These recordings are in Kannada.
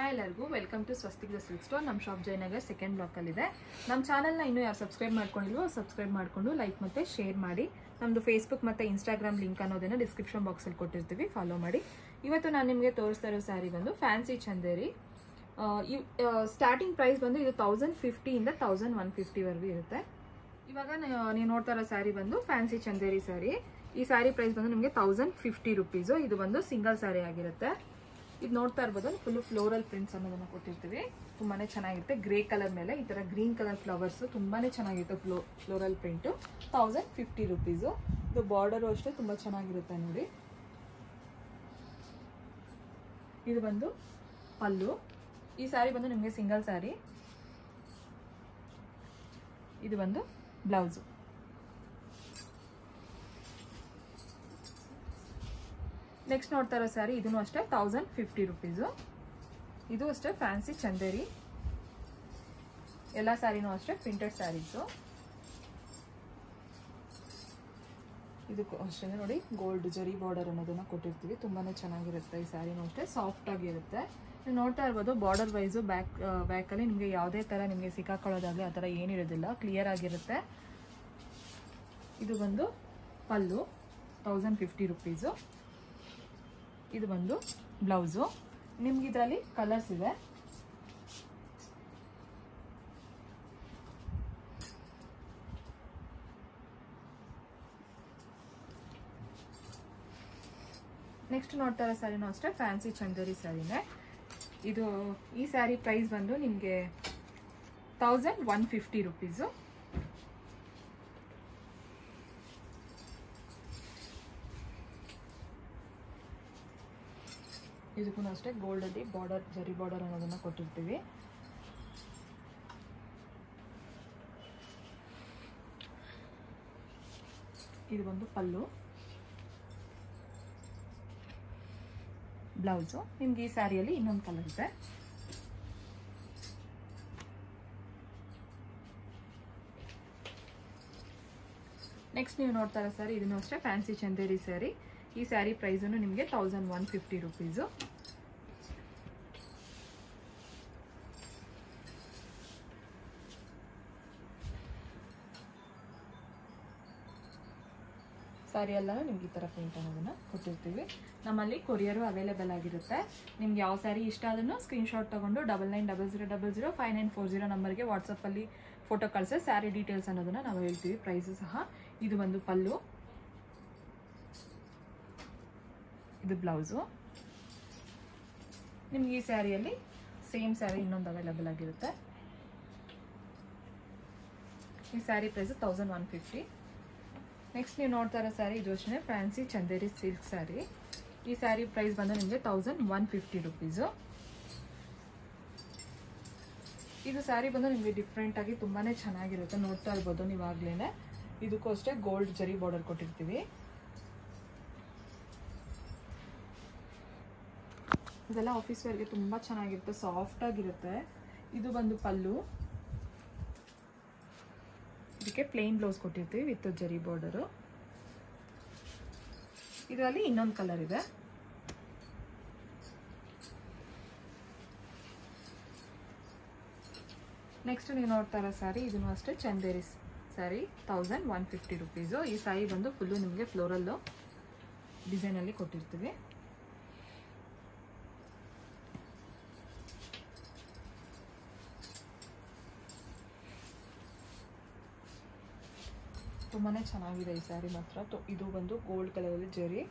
ಹಾಯ್ ಎಲ್ಲರಿಗೂ welcome to Swastik the silk store. ನಮ್ಮ ಶಾಪ್ ಜಯನಗರ್ ಸೆಕೆಂಡ್ ಬ್ಲಾಕಲ್ಲಿದೆ. ನಮ್ಮ ಚಾನಲ್ನ ಇನ್ನೂ ಯಾರು ಸಬ್ಸ್ಕ್ರೈಬ್ ಮಾಡ್ಕೊಂಡಿಲ್ವೋ ಸಬ್ಸ್ಕ್ರೈಬ್ ಮಾಡಿಕೊಂಡು ಲೈಕ್ ಮತ್ತು ಶೇರ್ ಮಾಡಿ. ನಮ್ಮದು ಫೇಸ್ಬುಕ್ ಮತ್ತು ಇನ್ಸ್ಟಾಗ್ರಾಮ್ ಲಿಂಕ್ ಅನ್ನೋದನ್ನು ಡಿಸ್ಕ್ರಿಪ್ಷನ್ ಬಾಕ್ಸಲ್ಲಿ ಕೊಟ್ಟಿರ್ತೀವಿ, ಫಾಲೋ ಮಾಡಿ. ಇವತ್ತು ನಾನು ನಿಮಗೆ ತೋರಿಸ್ತಾ ಇರೋ ಸ್ಯಾರಿ ಬಂದು ಫ್ಯಾನ್ಸಿ ಚಂದೇರಿ. ಸ್ಟಾರ್ಟಿಂಗ್ ಪ್ರೈಸ್ ಬಂದು ಇದು 1050 ಇಂದ 1150ವರೆಗೂ ಇರುತ್ತೆ. ಇವಾಗ ನೀವು ನೋಡ್ತಾ ಇರೋ ಸ್ಯಾರಿ ಬಂದು ಫ್ಯಾನ್ಸಿ ಚಂದೇರಿ ಸ್ಯಾರಿ. ಈ ಸ್ಯಾರಿ ಪ್ರೈಸ್ ಬಂದು ನಿಮಗೆ 1050 ರುಪೀಸು. ಇದು ಬಂದು ಸಿಂಗಲ್ ಸ್ಯಾರಿ ಆಗಿರುತ್ತೆ. ಇದು ನೋಡ್ತಾ ಇರ್ಬೋದು, ಫುಲ್ ಫ್ಲೋರಲ್ ಪ್ರಿಂಟ್ಸ್ ಅನ್ನೋದನ್ನ ಕೊಟ್ಟಿರ್ತೀವಿ. ತುಂಬಾನೇ ಚೆನ್ನಾಗಿರುತ್ತೆ. ಗ್ರೇ ಕಲರ್ ಮೇಲೆ ಈ ತರ ಗ್ರೀನ್ ಕಲರ್ ಫ್ಲವರ್ಸ್ ತುಂಬಾನೇ ಚೆನ್ನಾಗಿರುತ್ತೆ. Floral print 1050 rupees. ಇದು ಬಾರ್ಡರ್ ಅಷ್ಟೇ ತುಂಬಾ ಚೆನ್ನಾಗಿರುತ್ತೆ ನೋಡಿ. ಇದು ಬಂದು ಪಲ್ಲು. ಈ ಸ್ಯಾರಿ ಬಂದು ನಿಮಗೆ ಸಿಂಗಲ್ ಸ್ಯಾರಿ. ಇದು ಬಂದು ಬ್ಲೌಸು. ನೆಕ್ಸ್ಟ್ ನೋಡ್ತಾ ಇರೋ ಸ್ಯಾರಿ ಇದನ್ನು ಅಷ್ಟೇ 1050 ರುಪೀಸು. ಇದು ಅಷ್ಟೇ ಫ್ಯಾನ್ಸಿ ಚಂದೇರಿ. ಎಲ್ಲ ಸ್ಯಾರಿನೂ ಅಷ್ಟೇ ಪ್ರಿಂಟೆಡ್ ಸ್ಯಾರೀಸು. ಇದಕ್ಕೂ ಅಷ್ಟೇ ನೋಡಿ, ಗೋಲ್ಡ್ ಜರಿ ಬಾರ್ಡರ್ ಅನ್ನೋದನ್ನ ಕೊಟ್ಟಿರ್ತೀವಿ. ತುಂಬಾನೇ ಚೆನ್ನಾಗಿರುತ್ತೆ. ಈ ಸ್ಯಾರಿನೂ ಅಷ್ಟೇ ಸಾಫ್ಟ್ ಆಗಿರುತ್ತೆ. ನೀವು ನೋಡ್ತಾ ಇರ್ಬೋದು, ಬಾರ್ಡರ್ ವೈಸು ಬ್ಯಾಕಲ್ಲಿ ನಿಮಗೆ ಯಾವುದೇ ಥರ ನಿಮಗೆ ಸಿಕ್ಕಾಕೊಳ್ಳೋದಾಗಲಿ ಆ ಥರ ಏನಿರೋದಿಲ್ಲ, ಕ್ಲಿಯರ್ ಆಗಿರುತ್ತೆ. ಇದು ಬಂದು ಪಲ್ಲು 1050 ರುಪೀಸು. ಇದು ಬಂದು ಬ್ಲೌಸು. ನಿಮ್ಗೆ ಇದರಲ್ಲಿ ಕಲರ್ಸ್ ಇದೆ. ನೆಕ್ಸ್ಟ್ ನೋಡ್ತಾ ಇರೋ ಸ್ಯಾರಿನೂ ಅಷ್ಟೇ ಫ್ಯಾನ್ಸಿ ಚಂದೇರಿ ಸ್ಯಾರಿನೇ. ಇದು ಈ ಸ್ಯಾರಿ ಪ್ರೈಸ್ ಬಂದು ನಿಮಗೆ 1150 ರುಪೀಸು. ಇದಕ್ಕೂ ಅಷ್ಟೇ ಗೋಲ್ಡ್ ಅಲ್ಲಿ ಬಾರ್ಡರ್ ಜರಿ ಬಾರ್ಡರ್ ಅನ್ನೋದನ್ನ ಕೊಟ್ಟಿರ್ತೀವಿ. ಇದು ಬಂದು ಪಲ್ಲು, ಬ್ಲೌಸು. ನಿಮ್ಗೆ ಈ ಸ್ಯಾರಿಯಲ್ಲಿ ಇನ್ನೊಂದು ಕಲರ್ ಇದೆ. ನೆಕ್ಸ್ಟ್ ನೀವು ನೋಡ್ತಾ ಇರೋ ಸ್ಯಾರಿ ಇದನ್ನು ಅಷ್ಟೇ ಫ್ಯಾನ್ಸಿ ಚಂದೇರಿ ಸ್ಯಾರಿ. ಈ ಸ್ಯಾರಿ ಪ್ರೈಸ್ ನಿಮಗೆ 1150 ರುಪೀಸು. ಸ್ಯಾರಿ ಎಲ್ಲ ನಿಮ್ಗೆ ಈ ಥರ ಪ್ರಿಂಟ್ ಅನ್ನೋದನ್ನ ಕೊಟ್ಟಿರ್ತೀವಿ. ನಮ್ಮಲ್ಲಿ ಕೊರಿಯರು ಅವೈಲೇಬಲ್ ಆಗಿರುತ್ತೆ. ನಿಮ್ಗೆ ಯಾವ ಸ್ಯಾರಿ ಇಷ್ಟ ಅದನ್ನು ಸ್ಕ್ರೀನ್ಶಾಟ್ ತಗೊಂಡು 9900005940 ನಂಬರ್ಗೆ ವಾಟ್ಸಪ್ಪಲ್ಲಿ ಫೋಟೋ ಕಳಿಸಿ ಸ್ಯಾರಿ ಡೀಟೇಲ್ಸ್ ಅನ್ನೋದನ್ನ ನಾವು ಹೇಳ್ತೀವಿ. ಪ್ರೈಸು ಸಹ. ಇದು ಬಂದು ಪಲ್ಲು, ಇದು ಬ್ಲೌಸು. ನಿಮ್ಗೆ ಈ ಸ್ಯಾರಿಯಲ್ಲಿ ಸೇಮ್ ಸ್ಯಾರಿ ಇನ್ನೊಂದು ಅವೈಲೇಬಲ್ ಆಗಿರುತ್ತೆ. ಈ ಸ್ಯಾರಿ ಪ್ರೈಸ್ 1150. ನೆಕ್ಸ್ಟ್ ನೀವು ನೋಡ್ತಾ ಇರೋ ಸ್ಯಾರಿ ಇದು ಅಷ್ಟೇ ಫ್ಯಾನ್ಸಿ ಚಂದೇರಿ ಸಿಲ್ಕ್ ಸ್ಯಾರಿ. ಈ ಸ್ಯಾರಿ ಪ್ರೈಸ್ ಬಂದು ನಿಮಗೆ 1150 ರುಪೀಸು. ಇದು ಸ್ಯಾರಿ ಬಂದು ನಿಮಗೆ ಡಿಫ್ರೆಂಟ್ ಆಗಿ ತುಂಬಾನೇ ಚೆನ್ನಾಗಿರುತ್ತೆ. ನೋಡ್ತಾ ಇರ್ಬೋದು ನೀವಾಗ್ಲೇನೆ. ಇದಕ್ಕೂ ಅಷ್ಟೇ ಗೋಲ್ಡ್ ಜರಿ ಬಾರ್ಡರ್ ಕೊಟ್ಟಿರ್ತೀವಿ. ಇದೆಲ್ಲ ಆಫೀಸ್ ವೇರ್ಗೆ ತುಂಬಾ ಚೆನ್ನಾಗಿರುತ್ತೆ, ಸಾಫ್ಟ್ ಆಗಿರುತ್ತೆ. ಇದು ಬಂದು ಪಲ್ಲು. ಇದಕ್ಕೆ ಪ್ಲೇನ್ ಬ್ಲೌಸ್ ಕೊಟ್ಟಿರ್ತೀವಿ ವಿತ್ ಜರಿ ಬಾರ್ಡರು. ಇದರಲ್ಲಿ ಇನ್ನೊಂದು ಕಲರ್ ಇದೆ. ನೆಕ್ಸ್ಟ್ ನೀವು ನೋಡ್ತಾ ಇರೋ ಸ್ಯಾರಿ ಇದನ್ನು ಅಷ್ಟೇ ಚಂದೇರಿ ಸ್ಯಾರಿ 1150 ರುಪೀಸು. ಈ ಸ್ಯಾರಿ ಬಂದು ಫುಲ್ಲು ನಿಮಗೆ ಫ್ಲೋರಲ್ಲು ಡಿಸೈನಲ್ಲಿ ಕೊಟ್ಟಿರ್ತೀವಿ. ತುಂಬಾನೇ ಚೆನ್ನಾಗಿದೆ ಈ ಸ್ಯಾರಿ ಮಾತ್ರ. ಇದು ಬಂದು ಗೋಲ್ಡ್ ಕಲರಲ್ಲಿ ಜರಿ.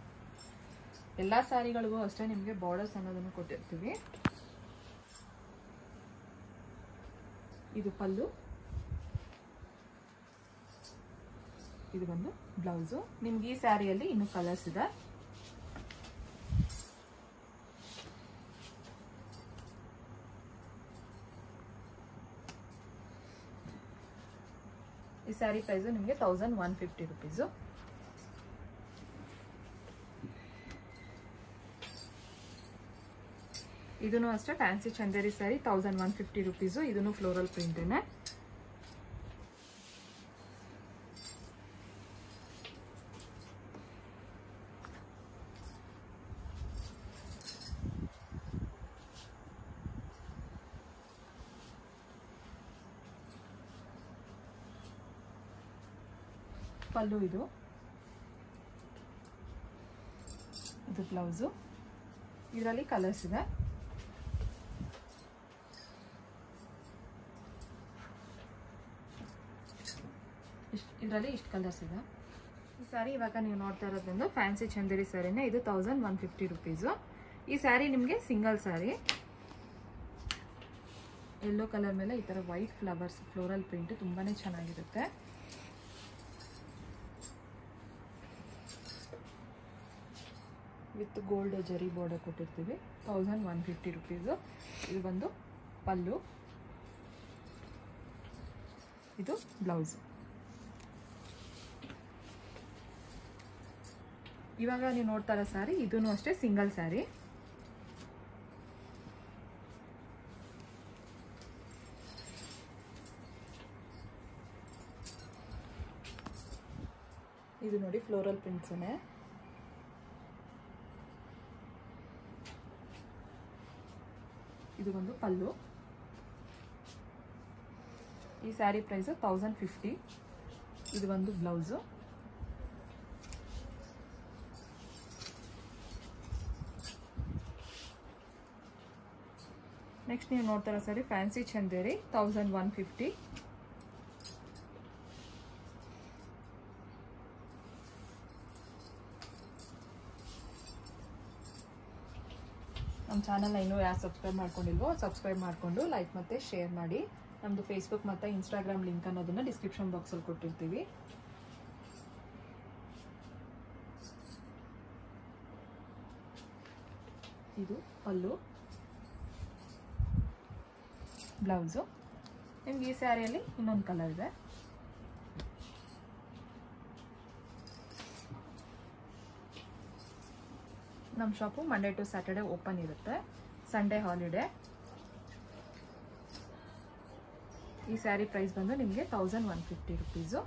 ಎಲ್ಲ ಸ್ಯಾರಿಗಳಿಗೂ ಅಷ್ಟೇ ನಿಮಗೆ ಬಾರ್ಡರ್ಸ್ ಅನ್ನೋದನ್ನು ಕೊಟ್ಟಿರ್ತೀವಿ. ಇದು ಪಲ್ಲು, ಇದು ಬಂದು ಬ್ಲೌಸು. ನಿಮ್ಗೆ ಈ ಸ್ಯಾರಿಯಲ್ಲಿ ಇನ್ನೂ ಕಲರ್ಸ್ ಇದೆ. ಈ ಸ್ಯಾರಿ ಪ್ರೈಸ್ ನಿಮಗೆ 1150 ರುಪೀಸು. ಇದನ್ನು ಅಷ್ಟೇ ಫ್ಯಾನ್ಸಿ ಚಂದೇರಿ ಸ್ಯಾರಿ 1150 ರುಪೀಸು. ಇದನ್ನು ಫ್ಲೋರಲ್ ಪ್ರಿಂಟೇನೆ. ಪಲ್ಲು ಇದು ಬ್ಲೌಸು. ಇದರಲ್ಲಿ ಕಲರ್ಸ್ ಇದೆ. ಇದರಲ್ಲಿ ಇಷ್ಟು ಕಲರ್ಸ್ ಇದೆ. ಈ ಸ್ಯಾರಿ ಇವಾಗ ನೀವು ನೋಡ್ತಾ ಇರೋದ್ರಿಂದ ಫ್ಯಾನ್ಸಿ ಚಂದೇರಿ ಸ್ಯಾರಿನೇ. ಇದು 1150 ರುಪೀಸು. ಈ ಸ್ಯಾರಿ ನಿಮಗೆ ಸಿಂಗಲ್ ಸ್ಯಾರಿ. ಯೆಲ್ಲೋ ಕಲರ್ ಮೇಲೆ ಈ ಥರ ವೈಟ್ ಫ್ಲವರ್ಸ್ ಫ್ಲೋರಲ್ ಪ್ರಿಂಟ್ ತುಂಬಾ ಚೆನ್ನಾಗಿರುತ್ತೆ. ವಿತ್ ಗೋಲ್ಡ್ ಜರಿ ಬಾರ್ಡರ್ ಕೊಟ್ಟಿರ್ತೀವಿ. 1150 ರುಪೀಸು. ಇದು ಬಂದು ಪಲ್ಲು, ಇದು ಬ್ಲೌಸು. ಇವಾಗ ನೀವು ನೋಡ್ತಾ ಇರೋ ಸ್ಯಾರಿ ಇದೂ ಅಷ್ಟೇ ಸಿಂಗಲ್ ಸ್ಯಾರಿ. ಇದು ನೋಡಿ ಫ್ಲೋರಲ್ ಪ್ರಿಂಟ್ಸೇ. ಇದು ಒಂದು ಪಲ್ಲು. ಈ ಸ್ಯಾರಿ ಪ್ರೈಸು 1050. ಇದು ಒಂದು ಬ್ಲೌಸು. ನೆಕ್ಸ್ಟ್ ನೀವು ನೋಡ್ತಾ ಇರೋ ಸ್ಯಾರಿ ಫ್ಯಾನ್ಸಿ ಚಂದೇರಿ 1150. ನಮ್ಮ ಚಾನಲ್ನ ಇನ್ನೂ ಯಾರು ಸಬ್ಸ್ಕ್ರೈಬ್ ಮಾಡ್ಕೊಂಡಿಲ್ವೋ ಸಬ್ಸ್ಕ್ರೈಬ್ ಮಾಡಿಕೊಂಡು ಲೈಕ್ ಮತ್ತು ಶೇರ್ ಮಾಡಿ. ನಮ್ಮದು ಫೇಸ್ಬುಕ್ ಮತ್ತು ಇನ್ಸ್ಟಾಗ್ರಾಮ್ ಲಿಂಕ್ ಅನ್ನೋದನ್ನು ಡಿಸ್ಕ್ರಿಪ್ಷನ್ ಬಾಕ್ಸಲ್ಲಿ ಕೊಟ್ಟಿರ್ತೀವಿ. ಇದು ಪಲ್ಲು, ಬ್ಲೌಸು. ನಿಮ್ಗೆ ಈ ಸ್ಯಾರಿಯಲ್ಲಿ ಇನ್ನೊಂದು ಕಲರ್ ಇದೆ. ನಮ್ಮ shop Monday to Saturday open ಇರುತ್ತೆ, ಸಂಡೇ ಹಾಲಿಡೇ. ಈ ಸ್ಯಾರಿ ಪ್ರೈಸ್ ಬಂದು ನಿಮಗೆ 1150 ರುಪೀಸು.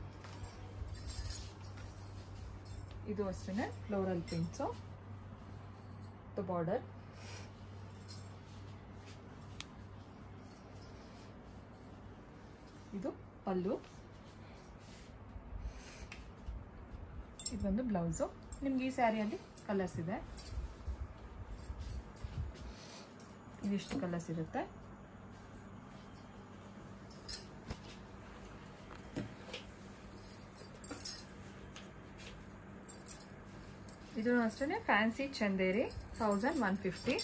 ಇದು ಅಷ್ಟೇ ಫ್ಲೋರಲ್ ಪ್ರಿಂಟ್ಸು, ಬಾರ್ಡರ್. ಇದು ಪಲ್ಲು, ಇದು ಒಂದು ಬ್ಲೌಸು. ನಿಮ್ಗೆ ಈ ಸ್ಯಾರಿಯಲ್ಲಿ ಕಲರ್ಸ್ ಇದೆ. ಇದಿಷ್ಟು ಕಲರ್ಸ್ ಇರುತ್ತೆ. ಇದು ಅಷ್ಟೇ ಫ್ಯಾನ್ಸಿ ಚಂದೇರಿ 1150.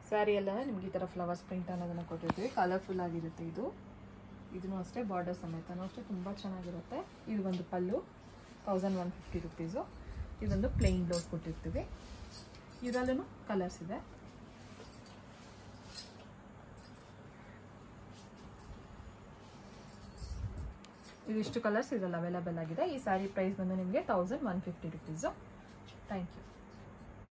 ಸ್ಯಾರಿ ಎಲ್ಲ ನಿಮ್ಗೆ ಈ ಥರ ಫ್ಲವರ್ಸ್ ಪ್ರಿಂಟ್ ಅನ್ನೋದನ್ನು ಕೊಟ್ಟಿರ್ತೀವಿ. ಕಲರ್ಫುಲ್ ಆಗಿರುತ್ತೆ. ಇದೂ ಅಷ್ಟೇ ಬಾರ್ಡರ್ ಸಮೇತನೂ ಅಷ್ಟೇ ತುಂಬ ಚೆನ್ನಾಗಿರುತ್ತೆ. ಇದು ಒಂದು ಪಲ್ಲು 1150 ರುಪೀಸು. ಇದೊಂದು ಪ್ಲೇನ್ ಬ್ಲೌಸ್ ಕೊಟ್ಟಿರ್ತೀವಿ. ಇದರಲ್ಲೂ ಕಲರ್ಸ್ ಇದೆ. ಇದಿಷ್ಟು ಕಲರ್ಸ್ ಇದರಲ್ಲಿ ಅವೈಲೇಬಲ್ ಆಗಿದೆ. ಈ ಸ್ಯಾರಿ ಪ್ರೈಸ್ ಬಂದು ನಿಮಗೆ 1150 ರುಪೀಸು. Thank you.